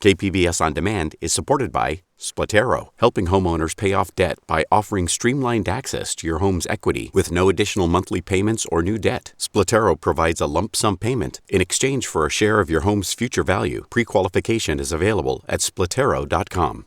KPBS On Demand is supported by Splatero, helping homeowners pay off debt by offering streamlined access to your home's equity with no additional monthly payments or new debt. Splatero provides a lump sum payment in exchange for a share of your home's future value. Pre-qualification is available at splatero.com.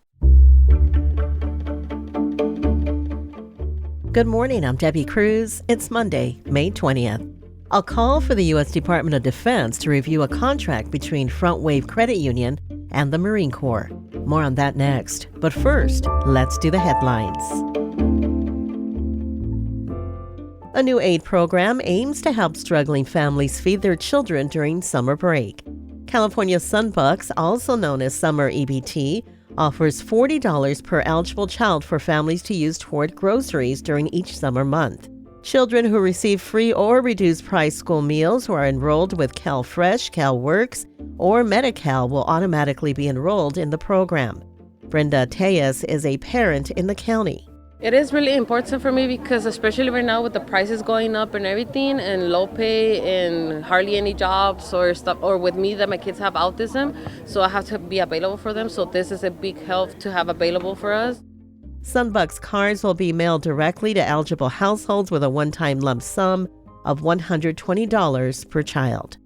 Good morning, I'm Debbie Cruz. It's Monday, May 20th. A call for the U.S. Department of Defense to review a contract between Frontwave Credit Union and the Marine Corps. More on that next. But first, let's do the headlines. A new aid program aims to help struggling families feed their children during summer break. California Sunbucks, also known as Summer EBT, offers $40 per eligible child for families to use toward groceries during each summer month. Children who receive free or reduced price school meals who are enrolled with CalFresh, CalWorks, or Medi-Cal will automatically be enrolled in the program. Brenda Tejas is a parent in the county. It is really important for me because especially right now with the prices going up and everything and low pay and hardly any jobs or stuff, or with me that my kids have autism, so I have to be available for them. So this is a big help to have available for us. Sunbucks cards will be mailed directly to eligible households with a one-time lump sum of $120 per child.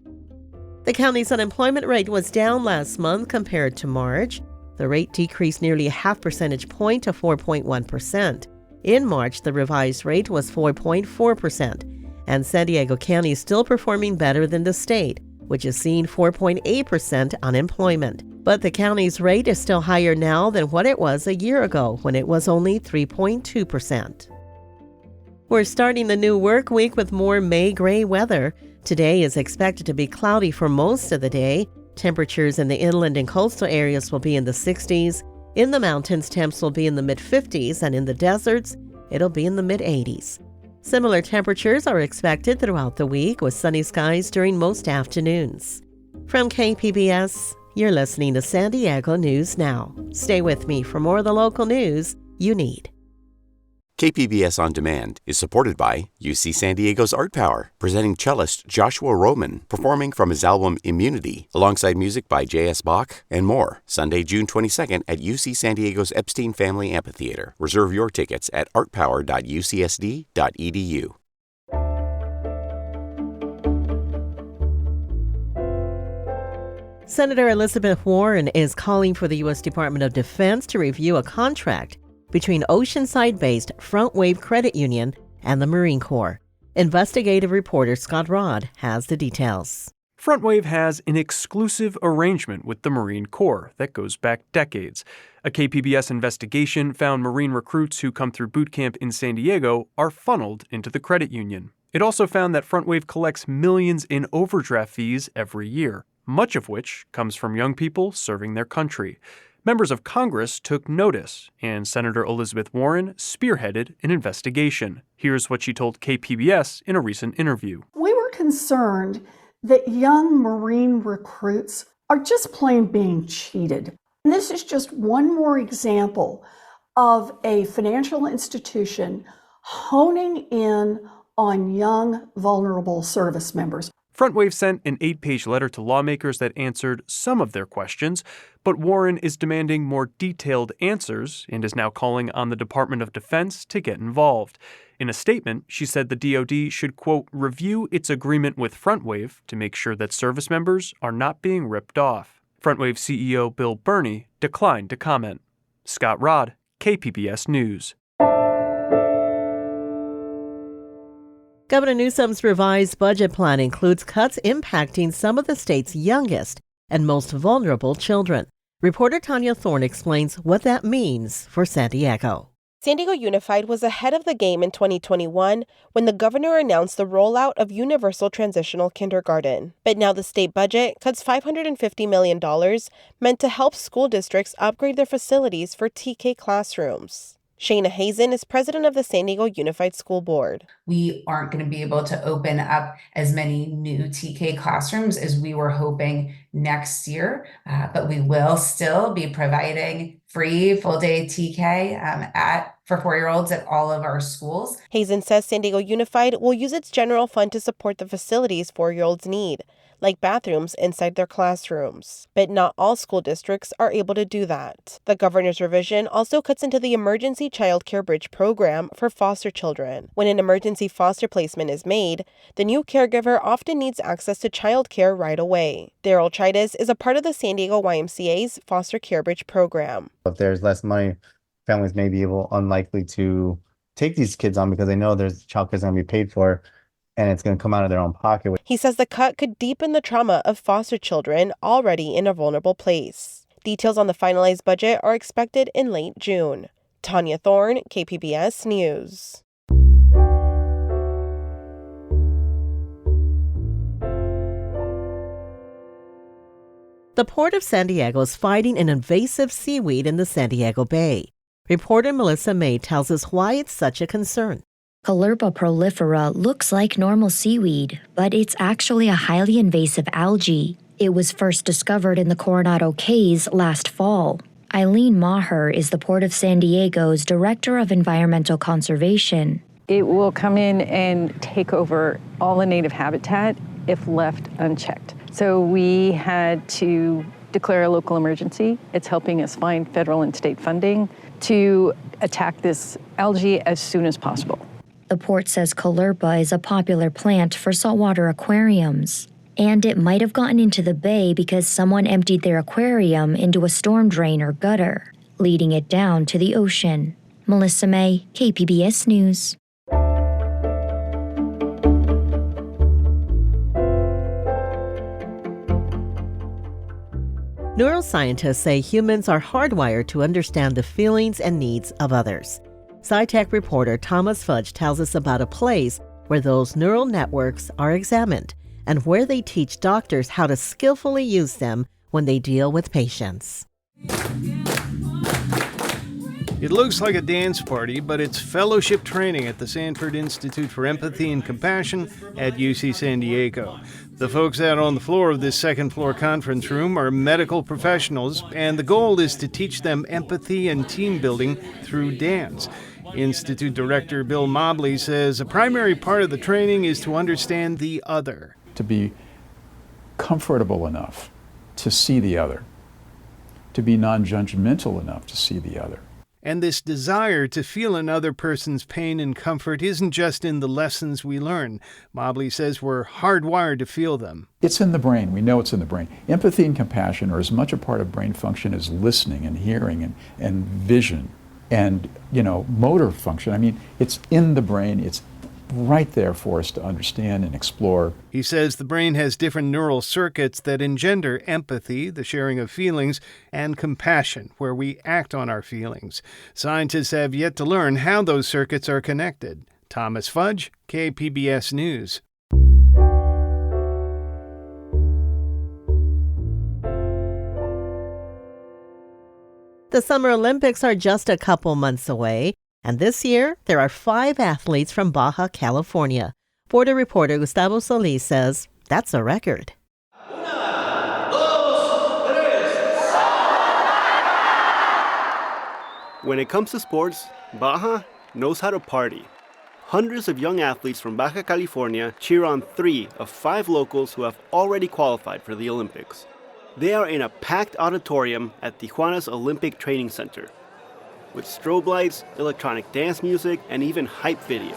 The county's unemployment rate was down last month compared to March. The rate decreased nearly a half percentage point to 4.1%. In March, the revised rate was 4.4%, and San Diego County is still performing better than the state, which is seeing 4.8% unemployment. But the county's rate is still higher now than what it was a year ago, when it was only 3.2%. We're starting the new work week with more May gray weather. Today is expected to be cloudy for most of the day. Temperatures in the inland and coastal areas will be in the 60s. In the mountains, temps will be in the mid-50s, and in the deserts, it'll be in the mid-80s. Similar temperatures are expected throughout the week, with sunny skies during most afternoons. From KPBS, you're listening to San Diego News Now. Stay with me for more of the local news you need. KPBS On Demand is supported by UC San Diego's Art Power, presenting cellist Joshua Roman, performing from his album Immunity, alongside music by J.S. Bach and more. Sunday, June 22nd at UC San Diego's Epstein Family Amphitheater. Reserve your tickets at artpower.ucsd.edu. Senator Elizabeth Warren is calling for the U.S. Department of Defense to review a contract between Oceanside-based Frontwave Credit Union and the Marine Corps. Investigative reporter Scott Rodd has the details. Frontwave has an exclusive arrangement with the Marine Corps that goes back decades. A KPBS investigation found Marine recruits who come through boot camp in San Diego are funneled into the credit union. It also found that Frontwave collects millions in overdraft fees every year, much of which comes from young people serving their country. Members of Congress took notice, and Senator Elizabeth Warren spearheaded an investigation. Here's what she told KPBS in a recent interview. We were concerned that young Marine recruits are just plain being cheated. And this is just one more example of a financial institution honing in on young, vulnerable service members. Frontwave sent an 8-page letter to lawmakers that answered some of their questions, but Warren is demanding more detailed answers and is now calling on the Department of Defense to get involved. In a statement, she said the DoD should, quote, review its agreement with Frontwave to make sure that service members are not being ripped off. Frontwave CEO Bill Burney declined to comment. Scott Rodd, KPBS News. Governor Newsom's revised budget plan includes cuts impacting some of the state's youngest and most vulnerable children. Reporter Tanya Thorne explains what that means for San Diego. San Diego Unified was ahead of the game in 2021 when the governor announced the rollout of universal transitional kindergarten. But now the state budget cuts $550 million meant to help school districts upgrade their facilities for TK classrooms. Shayna Hazen is president of the San Diego Unified School Board. We aren't going to be able to open up as many new TK classrooms as we were hoping next year, but we will still be providing free full-day TK for 4-year-olds at all of our schools. Hazen says San Diego Unified will use its general fund to support the facilities 4-year-olds need, like bathrooms inside their classrooms. But not all school districts are able to do that. The governor's revision also cuts into the Emergency Child Care Bridge program for foster children. When an emergency foster placement is made, the new caregiver often needs access to child care right away. Daryl Chidas is a part of the San Diego YMCA's Foster Care Bridge program. If there's less money, families may be unlikely to take these kids on because they know there's childcare is going to be paid for and it's going to come out of their own pocket. He says the cut could deepen the trauma of foster children already in a vulnerable place. Details on the finalized budget are expected in late June. Tanya Thorne, KPBS News. The Port of San Diego is fighting an invasive seaweed in the San Diego Bay. Reporter Melissa May tells us why it's such a concern. Caulerpa prolifera looks like normal seaweed, but it's actually a highly invasive algae. It was first discovered in the Coronado Cays last fall. Eileen Maher is the Port of San Diego's Director of Environmental Conservation. It will come in and take over all the native habitat if left unchecked. So we had to declare a local emergency. It's helping us find federal and state funding to attack this algae as soon as possible. The port says Caulerpa is a popular plant for saltwater aquariums. And it might have gotten into the bay because someone emptied their aquarium into a storm drain or gutter, leading it down to the ocean. Melissa May, KPBS News. Neuroscientists say humans are hardwired to understand the feelings and needs of others. SciTech reporter Thomas Fudge tells us about a place where those neural networks are examined and where they teach doctors how to skillfully use them when they deal with patients. It looks like a dance party, but it's fellowship training at the Sanford Institute for Empathy and Compassion at UC San Diego. The folks out on the floor of this second-floor conference room are medical professionals, and the goal is to teach them empathy and team building through dance. Institute Director Bill Mobley says a primary part of the training is to understand the other. To be comfortable enough to see the other, to be non-judgmental enough to see the other. And this desire to feel another person's pain and comfort isn't just in the lessons we learn. Mobley says we're hardwired to feel them. It's in the brain. We know it's in the brain. Empathy and compassion are as much a part of brain function as listening and hearing and vision and, motor function. I mean, it's in the brain. It's right there for us to understand and explore. He says the brain has different neural circuits that engender empathy, the sharing of feelings, and compassion, where we act on our feelings. Scientists have yet to learn how those circuits are connected. Thomas Fudge, KPBS News. The Summer Olympics are just a couple months away. And this year, there are 5 athletes from Baja California. Border reporter Gustavo Solis says that's a record. When it comes to sports, Baja knows how to party. Hundreds of young athletes from Baja California cheer on 3 of 5 locals who have already qualified for the Olympics. They are in a packed auditorium at Tijuana's Olympic Training Center, with strobe lights, electronic dance music, and even hype videos.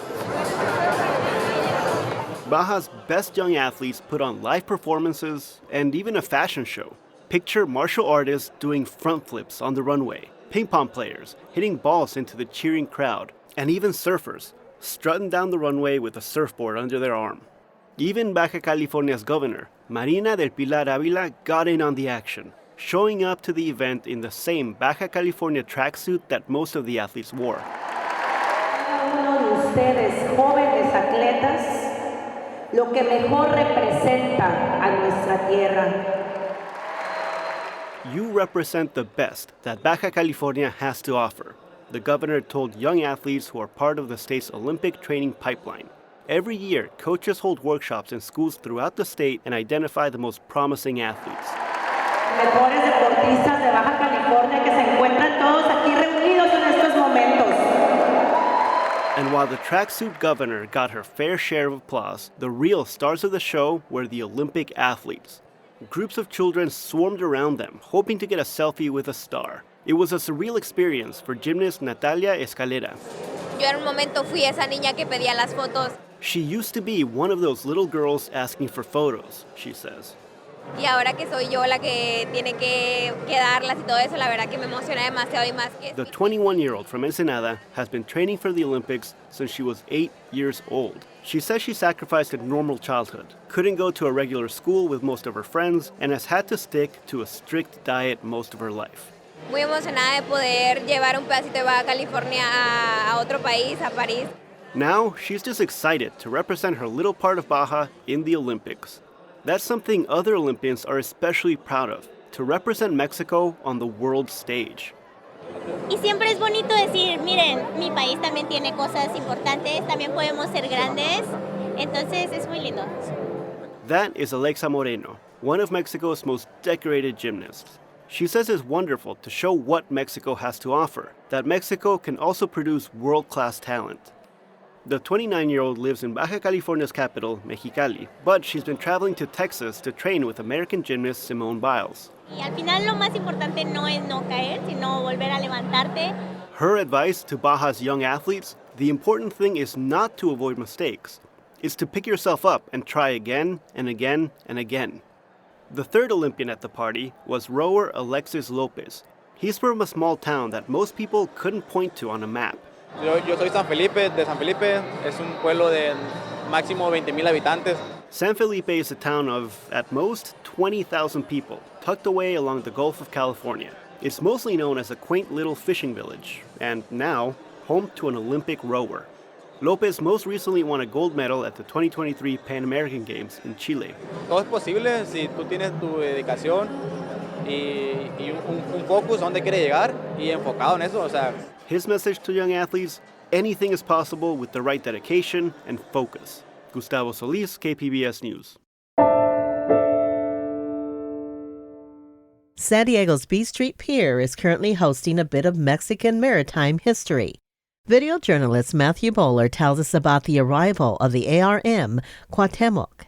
Baja's best young athletes put on live performances and even a fashion show. Picture martial artists doing front flips on the runway, ping pong players hitting balls into the cheering crowd, and even surfers strutting down the runway with a surfboard under their arm. Even Baja California's governor, Marina del Pilar Ávila, got in on the action, showing up to the event in the same Baja California tracksuit that most of the athletes wore. Cada uno de ustedes, jóvenes atletas, lo que mejor representa a nuestra tierra. You represent the best that Baja California has to offer, the governor told young athletes who are part of the state's Olympic training pipeline. Every year, coaches hold workshops in schools throughout the state and identify the most promising athletes. Mejores deportistas de Baja California que se encuentran todos aquí reunidos en estos momentos. And while the tracksuit governor got her fair share of applause, the real stars of the show were the Olympic athletes. Groups of children swarmed around them, hoping to get a selfie with a star. It was a surreal experience for gymnast Natalia Escalera. Yo en un momento fui esa niña que pedía las fotos. She used to be one of those little girls asking for photos, she says. Y ahora que soy yo la que tiene que darlas y todo eso, la verdad que me emociona demasiado y más que... The 21-year-old from Ensenada has been training for the Olympics since she was 8 years old. She says she sacrificed a normal childhood, couldn't go to a regular school with most of her friends, and has had to stick to a strict diet most of her life. Muy emocionada de poder llevar un pedacito de Baja California a otro país, a París. Now, she's just excited to represent her little part of Baja in the Olympics. That's something other Olympians are especially proud of, to represent Mexico on the world stage. Y siempre es bonito decir, miren, mi país también tiene cosas importantes, también podemos ser grandes, entonces es muy lindo. That is Alexa Moreno, one of Mexico's most decorated gymnasts. She says it's wonderful to show what Mexico has to offer, that Mexico can also produce world-class talent. The 29-year-old lives in Baja California's capital, Mexicali, but she's been traveling to Texas to train with American gymnast Simone Biles. Y al final lo más importante no es no caer, sino volver a levantarte. Her advice to Baja's young athletes, the important thing is not to avoid mistakes. It's to pick yourself up and try again and again and again. The third Olympian at the party was rower Alexis Lopez. He's from a small town that most people couldn't point to on a map. Yo soy San Felipe, de San Felipe. Es un pueblo de máximo 20,000 habitantes. San Felipe is a town of, at most, 20,000 people, tucked away along the Gulf of California. It's mostly known as a quaint little fishing village, and now, home to an Olympic rower. Lopez most recently won a gold medal at the 2023 Pan American Games in Chile. Todo es posible si tú tienes tu dedicación y un focus a dónde quieres llegar y enfocado en eso, o sea. His message to young athletes, anything is possible with the right dedication and focus. Gustavo Solis, KPBS News. San Diego's B Street Pier is currently hosting a bit of Mexican maritime history. Video journalist Matthew Bowler tells us about the arrival of the ARM Cuauhtemoc.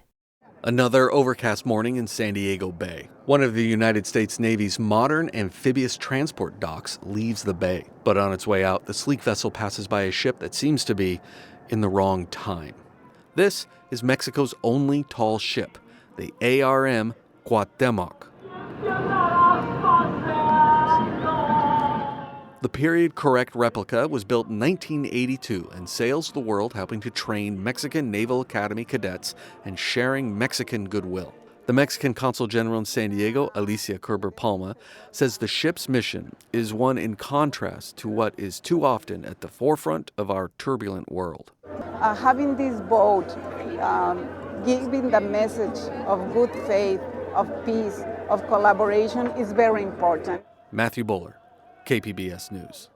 Another overcast morning in San Diego Bay. One of the United States Navy's modern amphibious transport docks leaves the bay. But on its way out, the sleek vessel passes by a ship that seems to be in the wrong time. This is Mexico's only tall ship, the ARM Cuauhtemoc. The period-correct replica was built in 1982 and sails the world helping to train Mexican Naval Academy cadets and sharing Mexican goodwill. The Mexican Consul General in San Diego, Alicia Kerber Palma, says the ship's mission is one in contrast to what is too often at the forefront of our turbulent world. Having this boat, giving the message of good faith, of peace, of collaboration is very important. Matthew Bowler, KPBS News.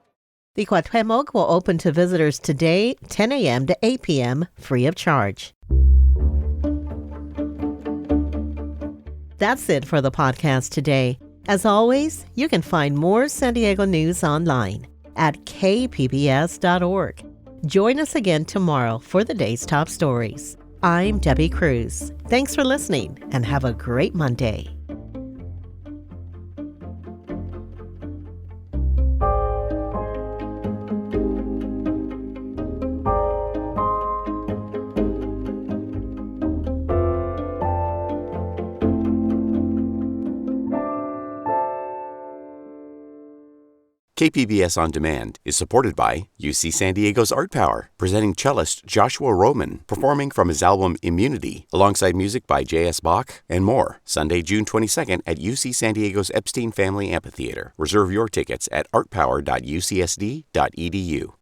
The Cuauhtemoc will open to visitors today, 10 a.m. to 8 p.m., free of charge. That's it for the podcast today. As always, you can find more San Diego news online at kpbs.org. Join us again tomorrow for the day's top stories. I'm Debbie Cruz. Thanks for listening and have a great Monday. KPBS On Demand is supported by UC San Diego's Art Power, presenting cellist Joshua Roman, performing from his album Immunity, alongside music by J.S. Bach and more, Sunday, June 22nd at UC San Diego's Epstein Family Amphitheater. Reserve your tickets at artpower.ucsd.edu.